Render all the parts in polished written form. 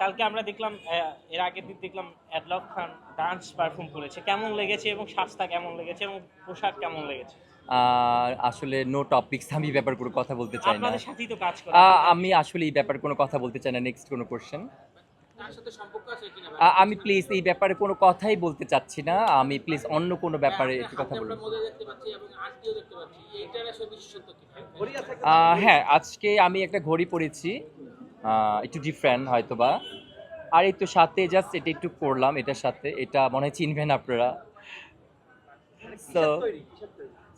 কালকে আমরা দেখলাম এর আগের দিন দেখলাম অ্যাডলক খান ডান্স পারফর্ম করেছে, কেমন লেগেছে এবং শ্বাসটা কেমন লেগেছে এবং পোশাক কেমন লেগেছে? আসলে নো টপিকস, আমি এই ব্যাপারে কোনো কথা বলতে চাই না। আপনাদের সাথেই তো কাজ করে, আপনি তার আমি আসলে এই ব্যাপারে কোনো কথা বলতে চাই না। নেক্সট কোনো কোশ্চেন। তার সাথে সম্পর্ক আছে কিনা আমি প্লিজ এই ব্যাপারে কোনো কথাই বলতে চাচ্ছি না। আমি প্লিজ অন্য কোনো ব্যাপারে একটু কথা বলুন। আমরা মধ্যে দেখতে পাচ্ছি এবং আন্টিও দেখতে পাচ্ছি, এইটার আসলে বিশেষত্ব কি? হ্যাঁ, আজকে আমি একটা ঘড়ি পরেছি, একটু ডিফারেন্ট হয়তোবা। আর এই তো সাথে জাস্ট এটা একটু করলাম, এটার সাথে এটা মনে হয় চিনবেন আপনারা। সো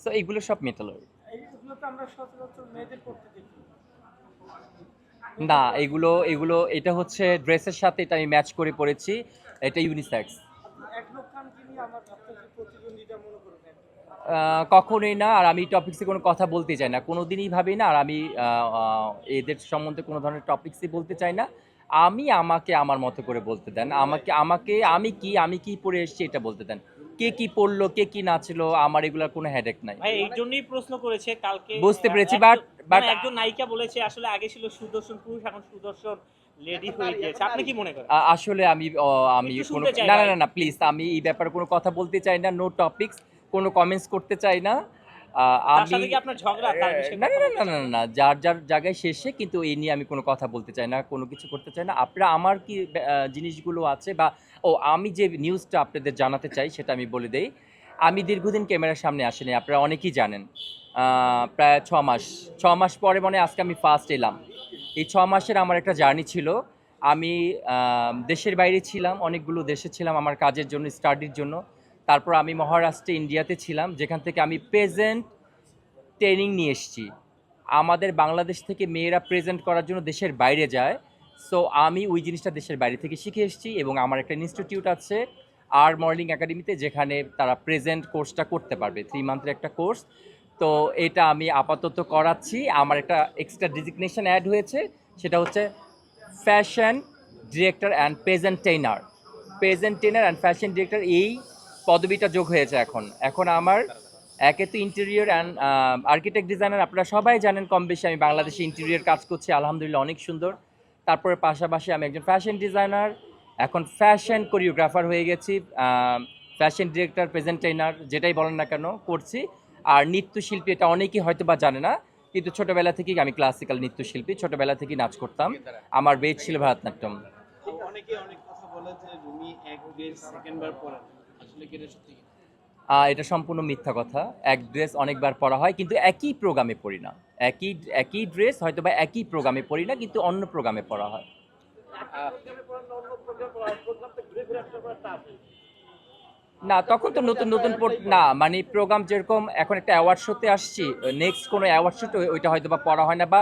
সো এগুলো সব মেটালের। এইগুলো তো আমরা সচরাচর মেয়েদের পড়তে দেখি। না, এগুলো এগুলো এটা হচ্ছে ড্রেসের সাথে এটা আমি ম্যাচ করে পরেছি। এটা ইউনিসেক্স। একলোক খানকে নিয়ে আমার আপনাকে প্রতিদ্বন্দ্বিতা মনে করেন? কখনোই না। আর আমি টপিক্সে কোনো কথা বলতে চাই না, কোনো দিনই ভাবি না। আর আমি এদের সম্বন্ধে কোনো ধরনের টপিক্সই বলতে চাই না। আমি আমাকে আমার মতো করে বলতে দেন। আমাকে আমাকে আমি কি পড়ে এসেছি এটা বলতে দেন। কে কি পড়লো, কে কি নাচলো, আমার এগুলার কোনো হেডেক নাই। ভাই এই জন্যই প্রশ্ন করেছে কালকে। বুঝতে পেরেছি, বাট একজন নায়িকা বলেছে আসলে আগে ছিল সুদর্শন পুরুষ, এখন সুদর্শন লেডি হয়ে গিয়েছে, আপনি কি মনে করেন? আসলে আমি একটু কোনো শুনতে চাই না ভাই। না না প্লিজ, আমি এই ব্যাপারে কোনো কথা বলতে চাই না। নো টপিক্স, কোনো কমেন্টস করতে চাই না। তার আমি সাথে কি আপনার ঝগড়া, তার বিষয়ে না কথা না বলতে না না চান? না না, যার যার জায়গায় শেষে, কিন্তু এই নিয়ে আমি কোনো কথা বলতে চাই না, কোনো কিছু করতে চাই না। আপনারা আমার কি জিনিসগুলো আছে বা আমি যে নিউজটা আপনাদের জানাতে চাই সেটা আমি বলে দেই। আমি দীর্ঘদিন ক্যামেরার সামনে আসিনি, আপনারা অনেকেই জানেন। প্রায় 6 মাস, 6 মাস পরে মানে আজকে আমি ফার্স্ট এলাম। এই 6 মাসের আমার একটা জার্নি ছিল। আমি দেশের বাইরে ছিলাম, অনেকগুলো দেশে ছিলাম আমার কাজের জন্য, স্টাডির জন্য। তারপর আমি মহারাষ্ট্রে, ইন্ডিয়াতে ছিলাম, যেখান থেকে আমি প্রেজেন্ট ট্রেনিং নিয়ে এসেছি। আমাদের বাংলাদেশ থেকে মেয়েরা প্রেজেন্ট করার জন্য দেশের বাইরে যায়। সো আমি ওই জিনিসটা দেশের বাইরে থেকে শিখে এসেছি এবং আমার একটা ইনস্টিটিউট আছে আর মডেলিং একাডেমিতে, যেখানে তারা প্রেজেন্ট কোর্সটা করতে পারবে, 3 মান্থের একটা কোর্স। তো এটা আমি আপাতত করাচ্ছি। আমার একটা এক্সট্রা ডিজিগনেশন অ্যাড হয়েছে, সেটা হচ্ছে fashion director and present trainer. Present trainer and fashion director, এই পদবিটা যোগ হয়েছে এখন। এখন আমার একে তো ইন্টেরিয়র অ্যান্ড আর্কিটেক্ট ডিজাইনার, আপনারা সবাই জানেন কম বেশি আমি বাংলাদেশে ইন্টেরিয়র কাজ করছি, আলহামদুলিল্লাহ অনেক সুন্দর। তারপরে পাশাপাশি আমি একজন ফ্যাশন ডিজাইনার, এখন ফ্যাশন কোরিওগ্রাফার হয়ে গেছি, ফ্যাশন ডিরেক্টর, প্রেজেন্ট ট্রেনার, যেটাই বলেন না কেন করছি। আর নৃত্যশিল্পী, এটা অনেকেই হয়তো বা জানে না, কিন্তু ছোটবেলা থেকেই আমি ক্লাসিক্যাল নৃত্যশিল্পী, ছোটবেলা থেকেই নাচ করতাম। আমার বেজ ছিল ভারতনাট্যম। অনেকে অনেক কথা বলে যে রুমি এক ড্রেস সেকেন্ড বার পরে না। আসলে কি এটা সত্যি কি? এটা সম্পূর্ণ মিথ্যা কথা। এক ড্রেস অনেকবার পরা হয়, কিন্তু একই প্রোগ্রামে পরি না। একই একই ড্রেস হয়তো বা একই প্রোগ্রামে পরি না, কিন্তু অন্য প্রোগ্রামে পরা হয়। না, তখন তো নতুন নতুন না, মানে প্রোগ্রাম যেরকম এখন একটা অ্যাওয়ার্ড শোতে আসছি, নেক্সট কোনো অ্যাওয়ার্ড শোতে ওইটা হয়তো বা পড়া হয় না, বা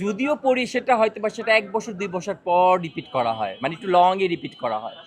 যদিও পড়ি সেটা হয়তো বা সেটা 1 বছর 2 বছর পর রিপিট করা হয়, মানে একটু লংয়ে রিপিট করা হয়।